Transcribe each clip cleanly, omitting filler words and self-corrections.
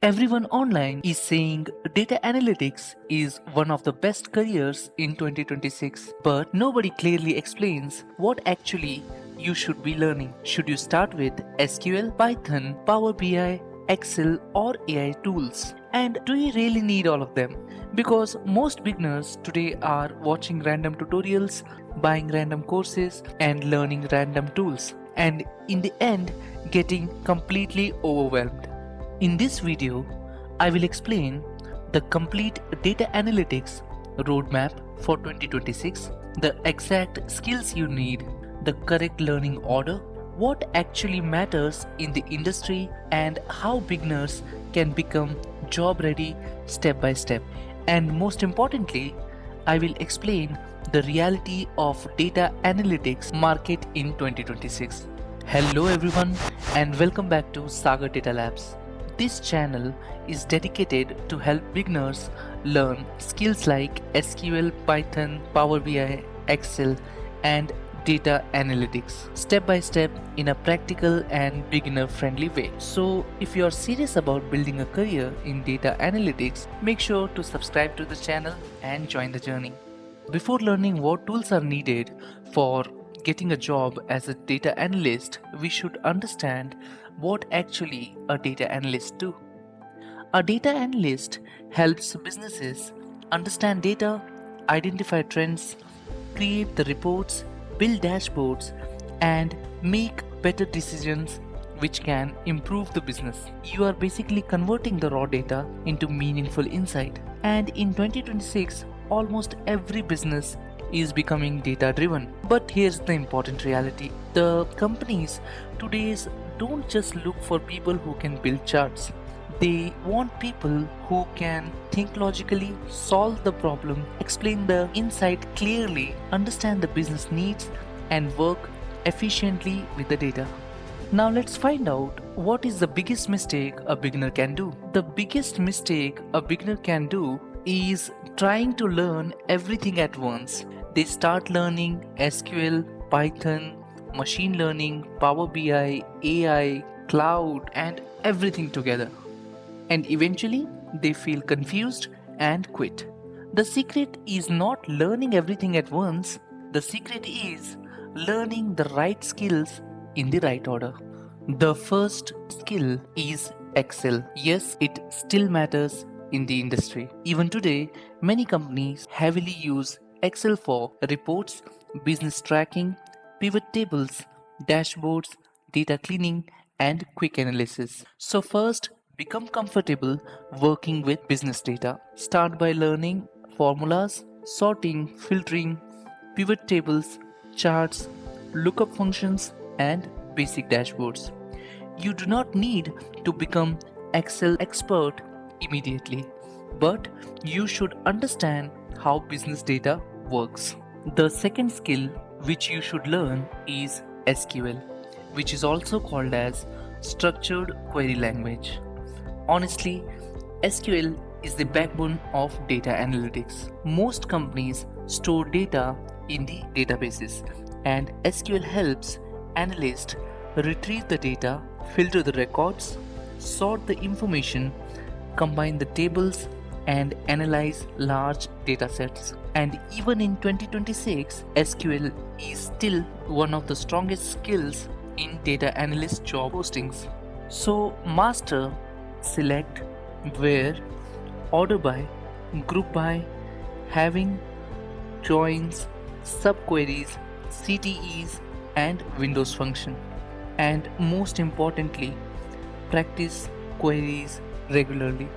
Everyone online is saying data analytics is one of the best careers in 2026, but nobody clearly explains what actually you should be learning. Should you start with SQL, Python, Power BI, Excel, or AI tools? And do you really need all of them? Because most beginners today are watching random tutorials, buying random courses, and learning random tools, and in the end, getting completely overwhelmed. In this video, I will explain the complete data analytics roadmap for 2026, the exact skills you need, the correct learning order, what actually matters in the industry, and how beginners can become job ready step by step. And most importantly, I will explain the reality of data analytics market in 2026. Hello everyone and welcome back to Sagar Data Labs. This channel is dedicated to help beginners learn skills like SQL, Python, Power BI, Excel, and data analytics step by step in a practical and beginner friendly way. So if you are serious about building a career in data analytics, make sure to subscribe to the channel and join the journey. Before learning what tools are needed for getting a job as a data analyst, we should understand what actually a data analyst do. A data analyst helps businesses understand data, identify trends, create the reports, build dashboards, and make better decisions which can improve the business. You are basically converting the raw data into meaningful insight. And in 2026, almost every business is becoming data driven. But here's the important reality. The companies today don't just look for people who can build charts. They want people who can think logically, solve the problem, explain the insight clearly, understand the business needs, and work efficiently with the data. Now let's find out what is the biggest mistake a beginner can do. The biggest mistake a beginner can do is trying to learn everything at once. They start learning SQL, Python, machine learning, Power BI, AI, cloud, and everything together. And eventually, they feel confused and quit. The secret is not learning everything at once. The secret is learning the right skills in the right order. The first skill is Excel. Yes, it still matters in the industry. Even today, many companies heavily use Excel for reports, business tracking, pivot tables, dashboards, data cleaning, and quick analysis. So first, become comfortable working with business data. Start by learning formulas, sorting, filtering, pivot tables, charts, lookup functions, and basic dashboards. You do not need to become Excel expert immediately, but you should understand how business data works. The second skill which you should learn is SQL, which is also called as Structured Query Language. Honestly, SQL is the backbone of data analytics. Most companies store data in the databases, and SQL helps analysts retrieve the data, filter the records, sort the information, combine the tables, and analyze large data sets. And even in 2026, SQL is still one of the strongest skills in data analyst job postings. So master, select, where, order by, group by, having, joins, subqueries, CTEs, and Windows function. And most importantly, practice queries regularly,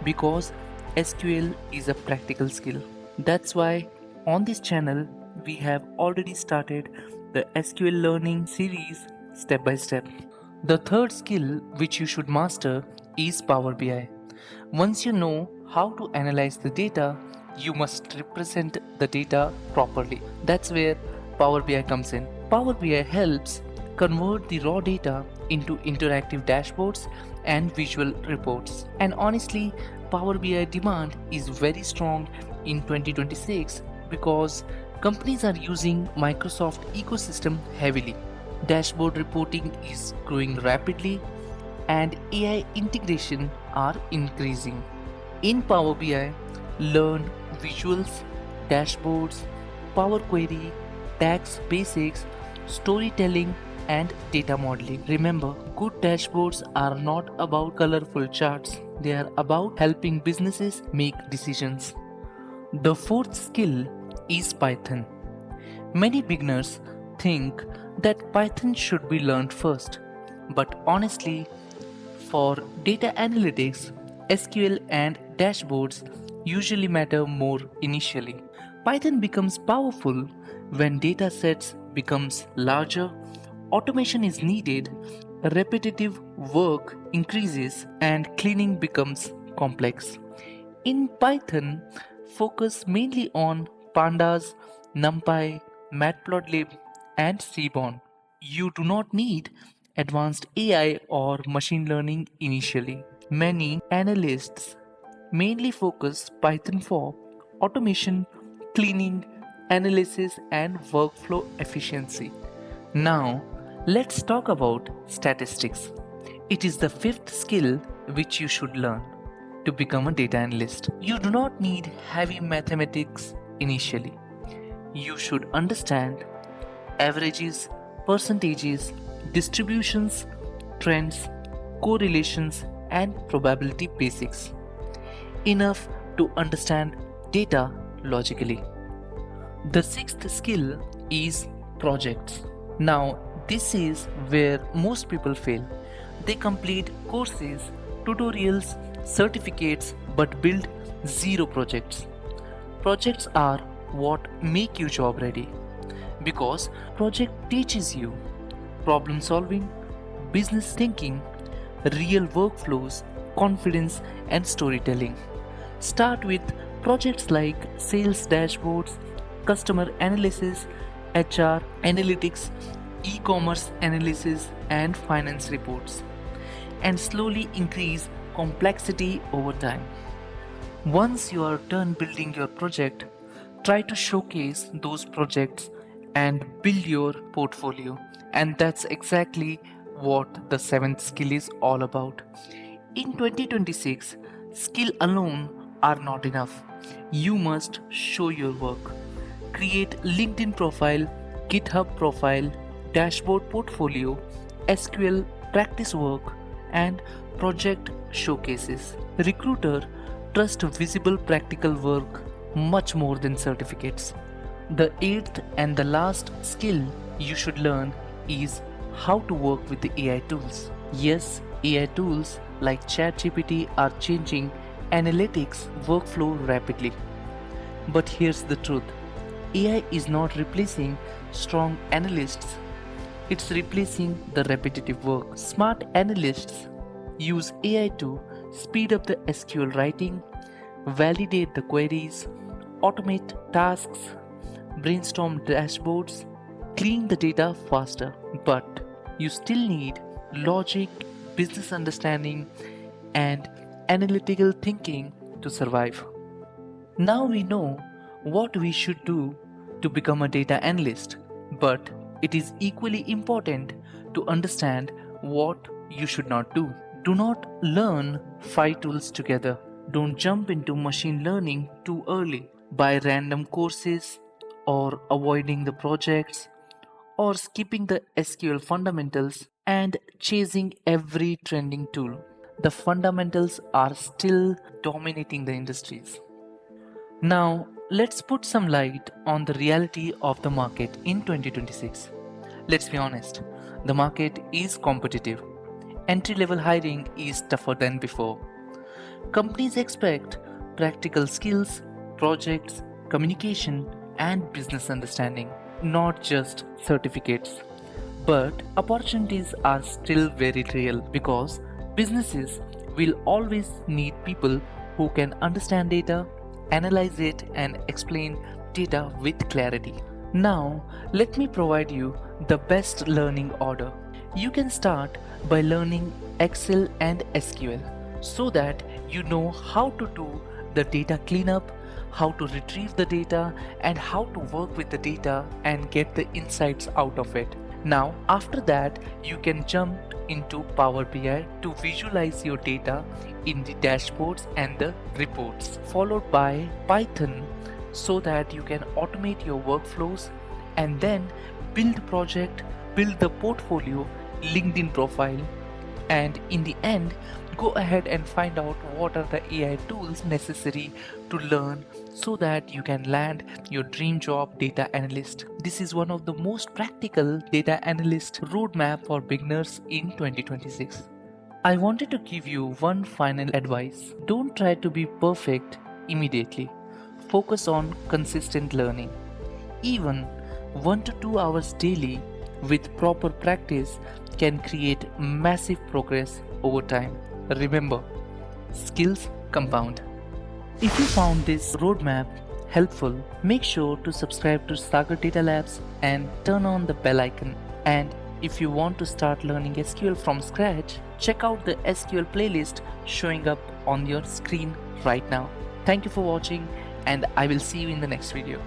because SQL is a practical skill. That's why on this channel we have already started the SQL learning series step by step. The third skill which you should master is Power BI. Once you know how to analyze the data, you must represent the data properly. That's where Power BI comes in. Power BI helps convert the raw data into interactive dashboards and visual reports. And honestly, Power BI demand is very strong in 2026 because companies are using Microsoft ecosystem heavily. Dashboard reporting is growing rapidly, and AI integration are increasing. In Power BI, learn visuals, dashboards, Power Query, tax basics, storytelling, and data modeling. Remember, good dashboards are not about colorful charts, they are about helping businesses make decisions. The fourth skill is Python. Many beginners think that Python should be learned first, but honestly, for data analytics, SQL and dashboards usually matter more initially. Python becomes powerful when data sets becomes larger, automation is needed, repetitive work increases and cleaning becomes complex. In Python, focus mainly on pandas, NumPy, Matplotlib, and Seaborn. You do not need advanced AI or machine learning initially. Many analysts mainly focus Python for automation, cleaning, analysis, and workflow efficiency. Now, let's talk about statistics. It is the fifth skill which you should learn to become a data analyst. You do not need heavy mathematics initially. You should understand averages, percentages, distributions, trends, correlations, and probability basics. Enough to understand data logically. The sixth skill is projects. Now, this is where most people fail. They complete courses, tutorials, certificates, but build zero projects. Projects are what make you job ready because project teaches you problem solving, business thinking, real workflows, confidence, and storytelling. Start with projects like sales dashboards, customer analysis, HR analytics, e commerce analysis, and finance reports, and slowly increase complexity over time. Once you are done building your project, try to showcase those projects and build your portfolio. And that's exactly what the seventh skill is all about. In 2026, skill alone are not enough. You must show your work. Create LinkedIn profile, GitHub profile, dashboard portfolio, SQL practice work, and project showcases. Recruiter trust visible practical work much more than certificates. The eighth and the last skill you should learn is how to work with the AI tools. Yes, AI tools like ChatGPT are changing analytics workflow rapidly. But here's the truth, AI is not replacing strong analysts, it's replacing the repetitive work. Smart analysts use AI to speed up the SQL writing, validate the queries, automate tasks, brainstorm dashboards, clean the data faster. But you still need logic, business understanding, and analytical thinking to survive. Now we know what we should do to become a data analyst, but it is equally important to understand what you should not do. Do not learn 5 tools together. Don't jump into machine learning too early. Buy random courses or avoiding the projects or skipping the SQL fundamentals and chasing every trending tool. The fundamentals are still dominating the industries. Now, let's put some light on the reality of the market in 2026. Let's be honest, the market is competitive. Entry level hiring is tougher than before. Companies expect practical skills, projects, communication, and business understanding, not just certificates. But opportunities are still very real because businesses will always need people who can understand data, analyze it, and explain data with clarity. Now, let me provide you the best learning order. You can start by learning Excel and SQL so that you know how to do the data cleanup, how to retrieve the data, and how to work with the data and get the insights out of it. Now, after that, you can jump into Power BI to visualize your data in the dashboards and the reports, followed by Python so that you can automate your workflows, and then build project, build the portfolio, LinkedIn profile, and in the end, go ahead and find out what are the AI tools necessary to learn so that you can land your dream job, data analyst. This is one of the most practical data analyst roadmap for beginners in 2026. I wanted to give you one final advice. Don't try to be perfect immediately. Focus on consistent learning. Even 1 to 2 hours daily with proper practice can create massive progress over time. Remember, skills compound. If you found this roadmap helpful, make sure to subscribe to Sagar Data Labs and turn on the bell icon. And if you want to start learning SQL from scratch, check out the SQL playlist showing up on your screen right now. Thank you for watching, and I will see you in the next video.